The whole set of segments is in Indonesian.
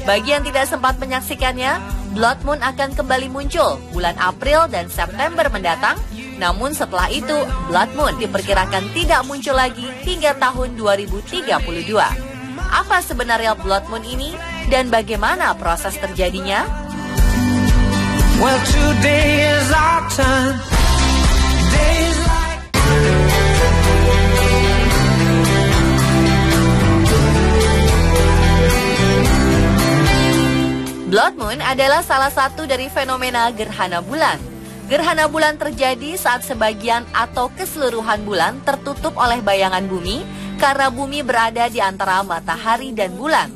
Bagi yang tidak sempat menyaksikannya, Blood Moon akan kembali muncul bulan April dan September mendatang. Namun setelah itu, Blood Moon diperkirakan tidak muncul lagi hingga tahun 2032. Apa sebenarnya Blood Moon ini dan bagaimana proses terjadinya? Well, today is our time. Days like Blood Moon adalah salah satu dari fenomena gerhana bulan. Gerhana bulan terjadi saat sebagian atau keseluruhan bulan tertutup oleh bayangan bumi karena bumi berada di antara matahari dan bulan.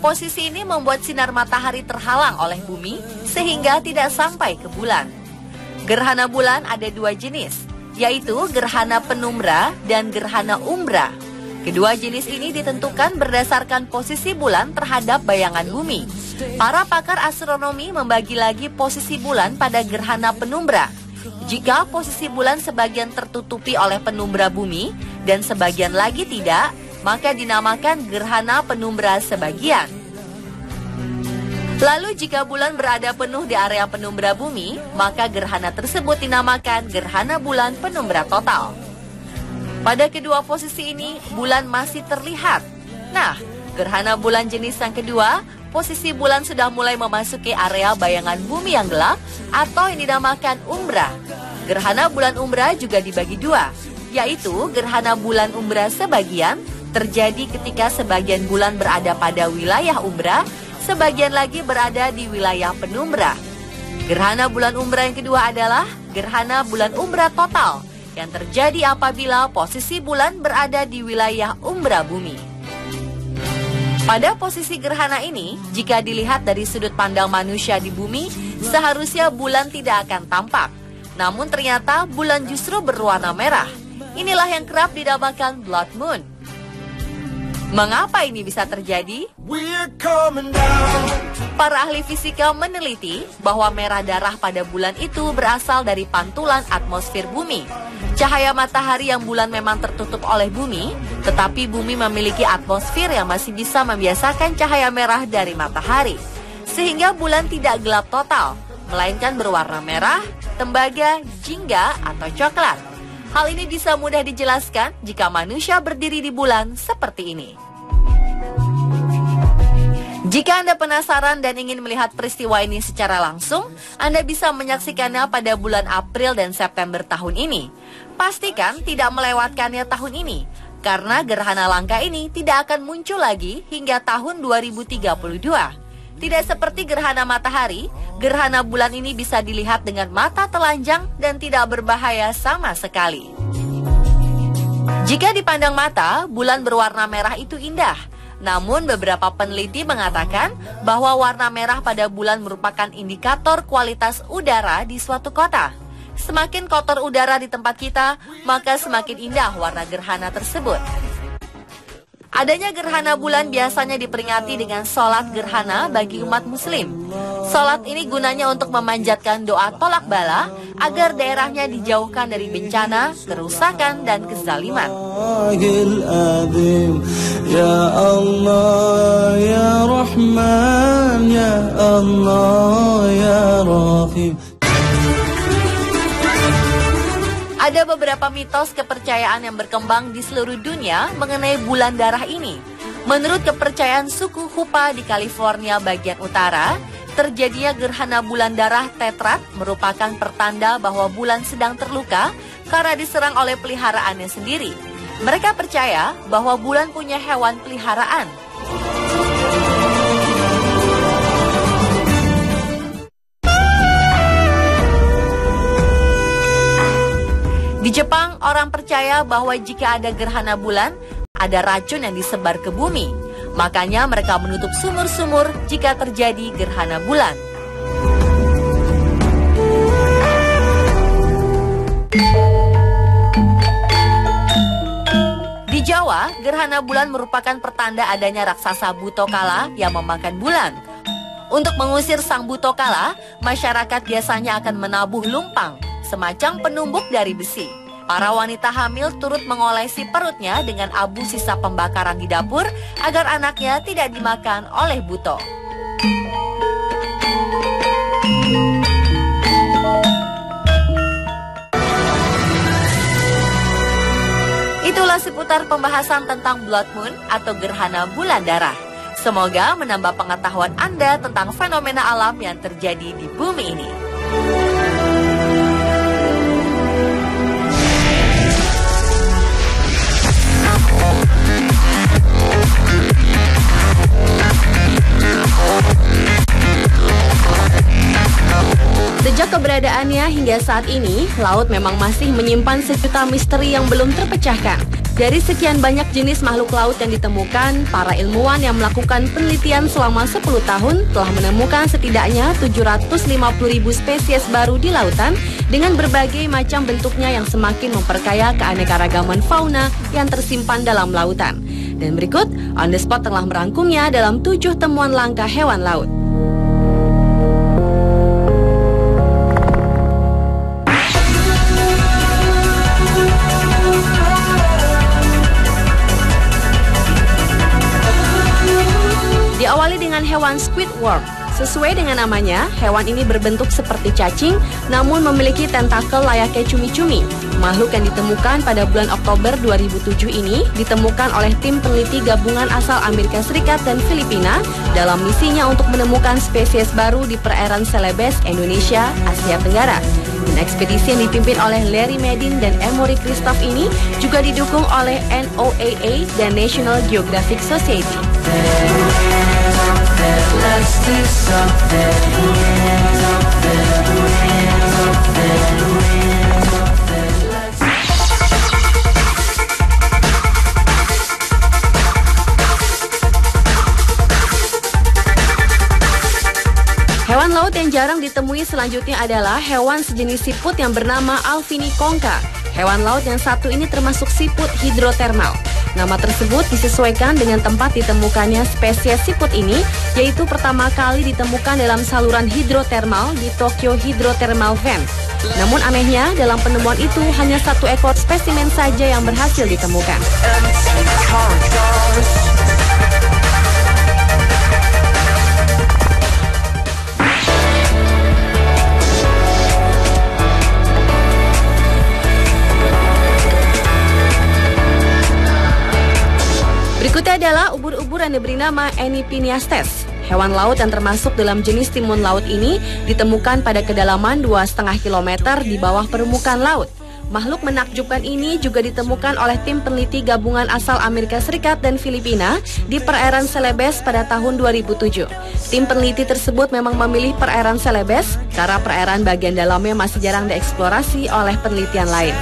Posisi ini membuat sinar matahari terhalang oleh bumi sehingga tidak sampai ke bulan. Gerhana bulan ada dua jenis, yaitu gerhana penumbra dan gerhana umbra. Kedua jenis ini ditentukan berdasarkan posisi bulan terhadap bayangan bumi. Para pakar astronomi membagi lagi posisi bulan pada gerhana penumbra. Jika posisi bulan sebagian tertutupi oleh penumbra bumi dan sebagian lagi tidak, maka dinamakan gerhana penumbra sebagian. Lalu jika bulan berada penuh di area penumbra bumi, maka gerhana tersebut dinamakan gerhana bulan penumbra total. Pada kedua posisi ini, bulan masih terlihat. Nah, gerhana bulan jenis yang kedua, posisi bulan sudah mulai memasuki area bayangan bumi yang gelap atau yang dinamakan umbra. Gerhana bulan umbra juga dibagi dua, yaitu gerhana bulan umbra sebagian terjadi ketika sebagian bulan berada pada wilayah umbra, sebagian lagi berada di wilayah penumbra. Gerhana bulan umbra yang kedua adalah gerhana bulan umbra total yang terjadi apabila posisi bulan berada di wilayah umbra bumi. Pada posisi gerhana ini, jika dilihat dari sudut pandang manusia di bumi, seharusnya bulan tidak akan tampak. Namun ternyata bulan justru berwarna merah. Inilah yang kerap dinamakan Blood Moon. Mengapa ini bisa terjadi? Para ahli fisika meneliti bahwa merah darah pada bulan itu berasal dari pantulan atmosfer bumi. Cahaya matahari yang bulan memang tertutup oleh bumi, tetapi bumi memiliki atmosfer yang masih bisa membiasakan cahaya merah dari matahari. Sehingga bulan tidak gelap total, melainkan berwarna merah, tembaga, jingga, atau coklat. Hal ini bisa mudah dijelaskan jika manusia berdiri di bulan seperti ini. Jika Anda penasaran dan ingin melihat peristiwa ini secara langsung, Anda bisa menyaksikannya pada bulan April dan September tahun ini. Pastikan tidak melewatkannya tahun ini, karena gerhana langka ini tidak akan muncul lagi hingga tahun 2032. Tidak seperti gerhana matahari, gerhana bulan ini bisa dilihat dengan mata telanjang dan tidak berbahaya sama sekali. Jika dipandang mata, bulan berwarna merah itu indah. Namun beberapa peneliti mengatakan bahwa warna merah pada bulan merupakan indikator kualitas udara di suatu kota. Semakin kotor udara di tempat kita, maka semakin indah warna gerhana tersebut. Adanya gerhana bulan biasanya diperingati dengan sholat gerhana bagi umat muslim. Sholat ini gunanya untuk memanjatkan doa tolak bala agar daerahnya dijauhkan dari bencana, kerusakan, dan kezaliman. Ya Allah, ya Rahman, ya Allah, ya Rahim. Ada beberapa mitos kepercayaan yang berkembang di seluruh dunia mengenai bulan darah ini. Menurut kepercayaan suku Hupa di California bagian utara, terjadinya gerhana bulan darah tetrat merupakan pertanda bahwa bulan sedang terluka karena diserang oleh peliharaannya sendiri. Mereka percaya bahwa bulan punya hewan peliharaan. Di Jepang, orang percaya bahwa jika ada gerhana bulan, ada racun yang disebar ke bumi. Makanya mereka menutup sumur-sumur jika terjadi gerhana bulan. Di Jawa, gerhana bulan merupakan pertanda adanya raksasa Butokala yang memakan bulan. Untuk mengusir sang Butokala, masyarakat biasanya akan menabuh lumpang, semacam penumbuk dari besi. Para wanita hamil turut mengolesi perutnya dengan abu sisa pembakaran di dapur agar anaknya tidak dimakan oleh Buto. Itulah seputar pembahasan tentang blood moon atau gerhana bulan darah. Semoga menambah pengetahuan Anda tentang fenomena alam yang terjadi di bumi ini. Sejak keberadaannya hingga saat ini, laut memang masih menyimpan sejuta misteri yang belum terpecahkan. Dari sekian banyak jenis makhluk laut yang ditemukan, para ilmuwan yang melakukan penelitian selama 10 tahun telah menemukan setidaknya 750.000 spesies baru di lautan dengan berbagai macam bentuknya yang semakin memperkaya keanekaragaman fauna yang tersimpan dalam lautan. Dan berikut, On The Spot telah merangkumnya dalam 7 temuan langka hewan laut. Diawali dengan hewan squidward. Sesuai dengan namanya, hewan ini berbentuk seperti cacing, namun memiliki tentakel layaknya cumi-cumi. Makhluk yang ditemukan pada bulan Oktober 2007 ini ditemukan oleh tim peneliti gabungan asal Amerika Serikat dan Filipina dalam misinya untuk menemukan spesies baru di perairan Celebes, Indonesia, Asia Tenggara. Dan ekspedisi yang dipimpin oleh Larry Medin dan Emory Christoph ini juga didukung oleh NOAA dan National Geographic Society. Hewan laut yang jarang ditemui selanjutnya adalah hewan sejenis siput yang bernama Alviniconcha. Hewan laut yang satu ini termasuk siput hidrotermal. Nama tersebut disesuaikan dengan tempat ditemukannya spesies siput ini, yaitu pertama kali ditemukan dalam saluran hidrotermal di Tokyo Hydrothermal Vent. Namun anehnya, dalam penemuan itu hanya 1 ekor spesimen saja yang berhasil ditemukan. Berikutnya adalah ubur-ubur yang diberi nama Anypiniastes. Hewan laut yang termasuk dalam jenis timun laut ini ditemukan pada kedalaman 2,5 km di bawah permukaan laut. Makhluk menakjubkan ini juga ditemukan oleh tim peneliti gabungan asal Amerika Serikat dan Filipina di perairan Celebes pada tahun 2007. Tim peneliti tersebut memang memilih perairan Celebes karena perairan bagian dalamnya masih jarang dieksplorasi oleh penelitian lain.